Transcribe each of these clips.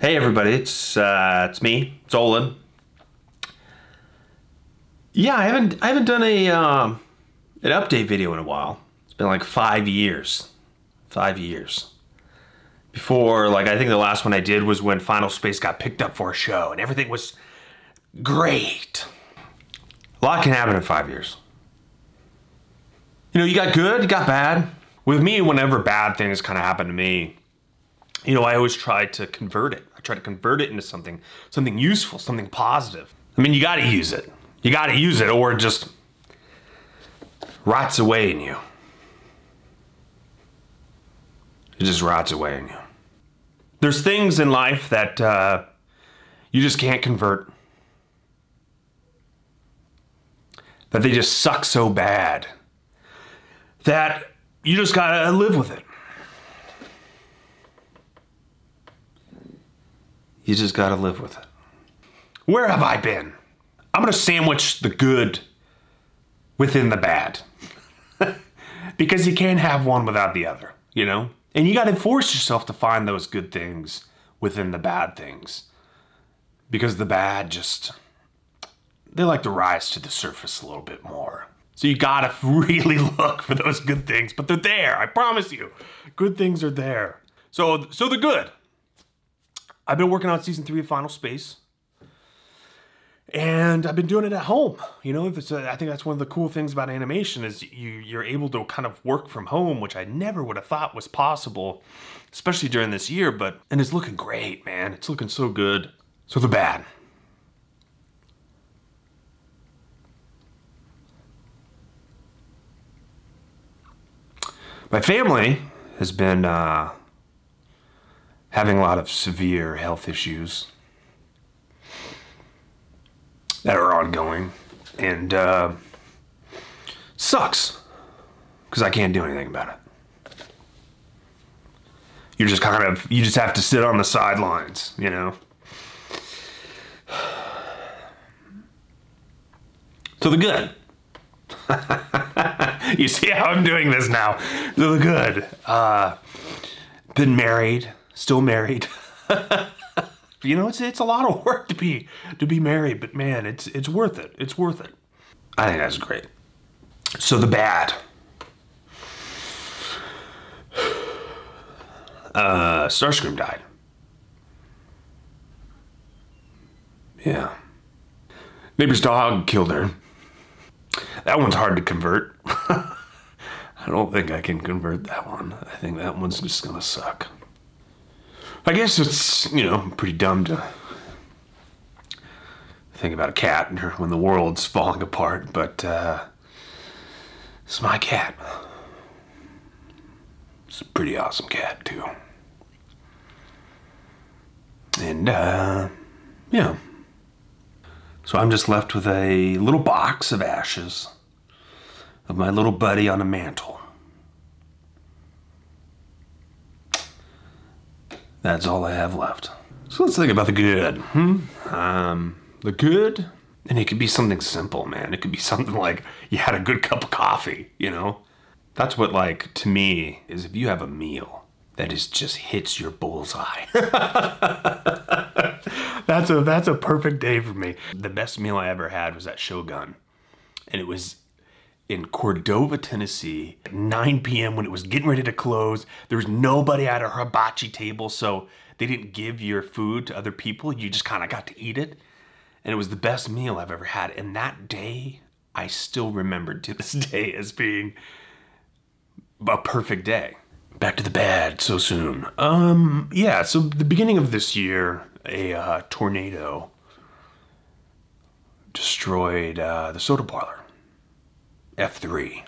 Hey everybody, it's me, it's Olin. Yeah, I haven't done an update video in a while. It's been like 5 years. 5 years. Before, like, I think the last one I did was when Final Space got picked up for a show and everything was great. A lot can happen in 5 years. You know, you got good, you got bad. With me, whenever bad things kind of happen to me, you know, I always try to convert it. I try to convert it into something useful, something positive. I mean, you got to use it. You got to use it, or it just rots away in you. It just rots away in you. There's things in life that you just can't convert. That they just suck so bad that you just got to live with it. You just gotta live with it. Where have I been? I'm gonna sandwich the good within the bad. Because you can't have one without the other, you know? And you gotta force yourself to find those good things within the bad things. Because the bad just, they like to rise to the surface a little bit more. So you gotta really look for those good things, but they're there, I promise you. Good things are there. So the good. I've been working on season 3 of Final Space, and I've been doing it at home. You know, I think that's one of the cool things about animation is you're able to kind of work from home, which I never would have thought was possible, especially during this year. And it's looking great, man. It's looking so good. So the bad. My family has been having a lot of severe health issues that are ongoing, and sucks because I can't do anything about it. You just have to sit on the sidelines, you know. So the good. You see how I'm doing this now. So the good. Been married. Still married. You know, it's a lot of work to be married, but man, it's worth it. It's worth it. I think that's great. So the bad. Starscream died. Yeah. Neighbor's dog killed her. That one's hard to convert. I don't think I can convert that one. I think that one's just gonna suck. I guess it's, you know, pretty dumb to think about a cat when the world's falling apart, but it's my cat. It's a pretty awesome cat, too. And, yeah. So I'm just left with a little box of ashes of my little buddy on a mantle. That's all I have left. So let's think about the good. The good, and it could be something simple, man. It could be something like you had a good cup of coffee, you know? That's what, like, to me, is if you have a meal that just hits your bullseye. That's a perfect day for me. The best meal I ever had was at Shogun. And it was in Cordova, Tennessee, at 9 p.m. when it was getting ready to close. There was nobody at a hibachi table, so they didn't give your food to other people. You just kind of got to eat it. And it was the best meal I've ever had. And that day, I still remembered to this day as being a perfect day. Back to the bad so soon. Yeah, so the beginning of this year, a tornado destroyed the soda parlor. F3.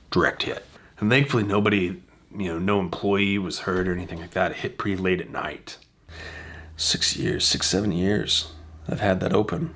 Direct hit. And thankfully nobody, you know, no employee was hurt or anything like that. It hit pretty late at night. 6 years, 7 years I've had that open.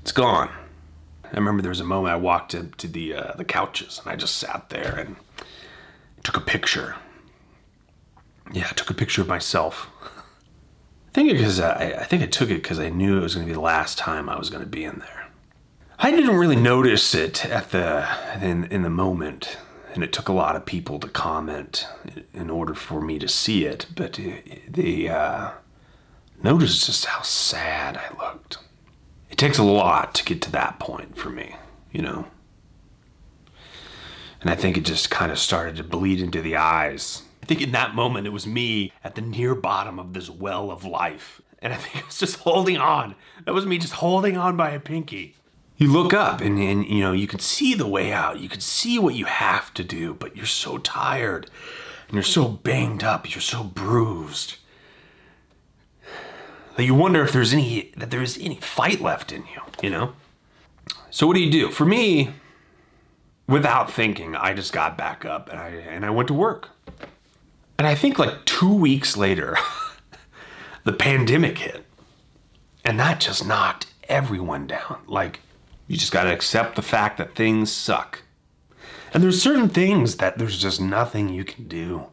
It's gone. I remember there was a moment I walked to the couches and I just sat there and took a picture. Yeah, I took a picture of myself. I think I took it because I knew it was going to be the last time I was going to be in there. I didn't really notice it at in the moment. And it took a lot of people to comment in order for me to see it, but they noticed just how sad I looked. It takes a lot to get to that point for me, you know? And I think it just kind of started to bleed into the eyes. I think in that moment, it was me at the near bottom of this well of life. And I think I was just holding on. That was me just holding on by a pinky. You look up and you know, you can see the way out. You can see what you have to do, but you're so tired and you're so banged up. You're so bruised that you wonder if there's any fight left in you, you know? So what do? For me, without thinking, I just got back up and I went to work. And I think like 2 weeks later, the pandemic hit. And that just knocked everyone down. Like, you just gotta accept the fact that things suck. And there's certain things that there's just nothing you can do.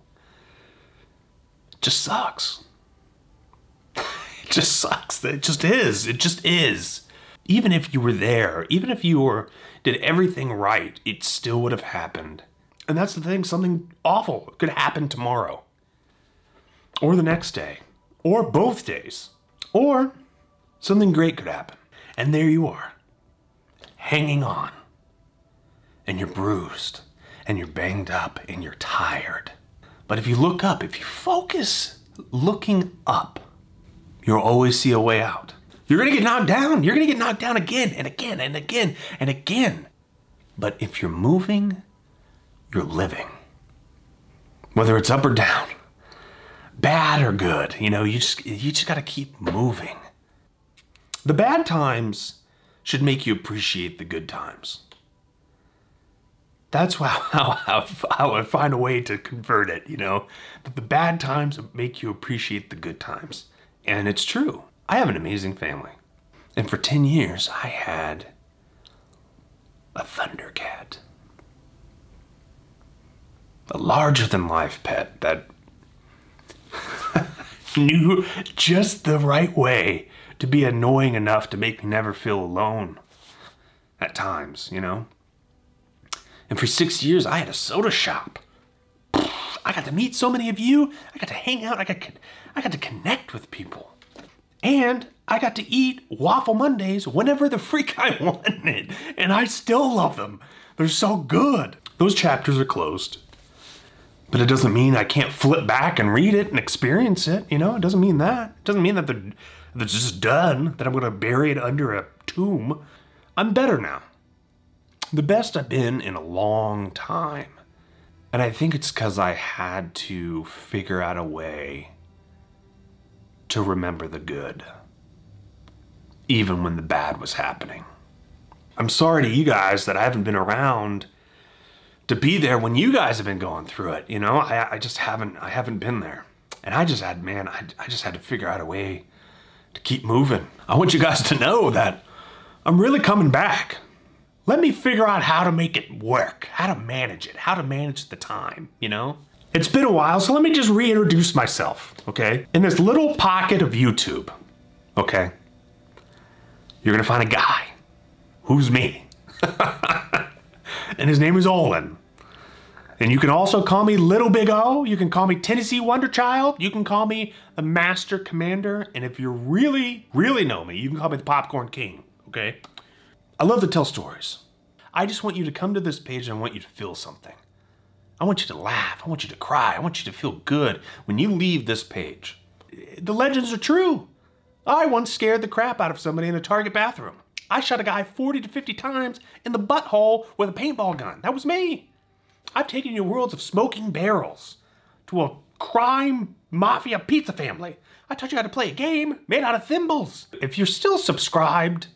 It just sucks. It just sucks. It just is. It just is. Even if you were there, even if you did everything right, it still would have happened. And that's the thing, something awful could happen tomorrow. Or the next day. Or both days. Or something great could happen. And there you are, hanging on. And you're bruised. And you're banged up. And you're tired. But if you look up, if you focus looking up, you'll always see a way out. You're gonna get knocked down. You're gonna get knocked down again and again and again and again. But if you're moving, you're living. Whether it's up or down, bad or good, you know, you just gotta keep moving. The bad times should make you appreciate the good times. That's how I find a way to convert it, you know. That the bad times make you appreciate the good times. And it's true. I have an amazing family. And for 10 years, I had a Thundercat. A larger-than-life pet that knew just the right way to be annoying enough to make me never feel alone at times, you know? And for 6 years, I had a soda shop. I got to meet so many of you. I got to hang out. I got to connect with people. And I got to eat Waffle Mondays whenever the freak I wanted. And I still love them. They're so good. Those chapters are closed. But it doesn't mean I can't flip back and read it and experience it. You know, it doesn't mean that. It doesn't mean that they're just done, that I'm going to bury it under a tomb. I'm better now. The best I've been in a long time. And I think it's because I had to figure out a way to remember the good, even when the bad was happening. I'm sorry to you guys that I haven't been around to be there when you guys have been going through it. You know, I haven't been there. And I just had to figure out a way to keep moving. I want you guys to know that I'm really coming back. Let me figure out how to make it work, how to manage it, how to manage the time, you know? It's been a while, so let me just reintroduce myself, okay? In this little pocket of YouTube, okay? You're gonna find a guy who's me. And his name is Olin. And you can also call me Little Big O. You can call me Tennessee Wonder Child. You can call me the Master Commander. And if you really, really know me, you can call me the Popcorn King, okay? I love to tell stories. I just want you to come to this page and I want you to feel something. I want you to laugh. I want you to cry. I want you to feel good when you leave this page. The legends are true. I once scared the crap out of somebody in a Target bathroom. I shot a guy 40 to 50 times in the butthole with a paintball gun. That was me. I've taken you worlds of smoking barrels to a crime mafia pizza family. I taught you how to play a game made out of thimbles. If you're still subscribed,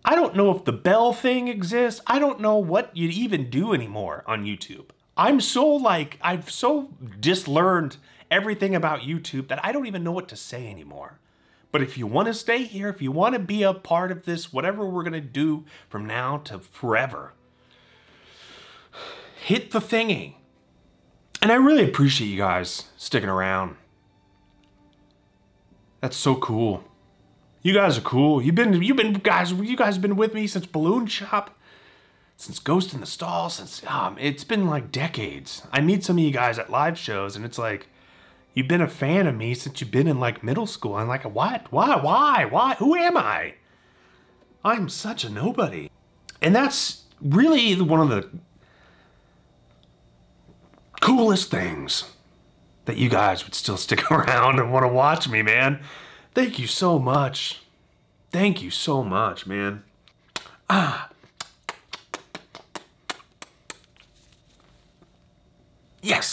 I don't know if the bell thing exists. I don't know what you even do anymore on YouTube. I've so dislearned everything about YouTube that I don't even know what to say anymore. But if you want to stay here, if you want to be a part of this, whatever we're going to do from now to forever, hit the thingy. And I really appreciate you guys sticking around. That's so cool. You guys are cool. You guys have been with me since Balloon Shop, since Ghost in the Stall, since it's been like decades. I meet some of you guys at live shows, and it's like, you've been a fan of me since you've been in like middle school. I'm like, what? Why? Who am I? I'm such a nobody. And that's really one of the coolest things, that you guys would still stick around and want to watch me, man. Thank you so much. Thank you so much, man. Yes.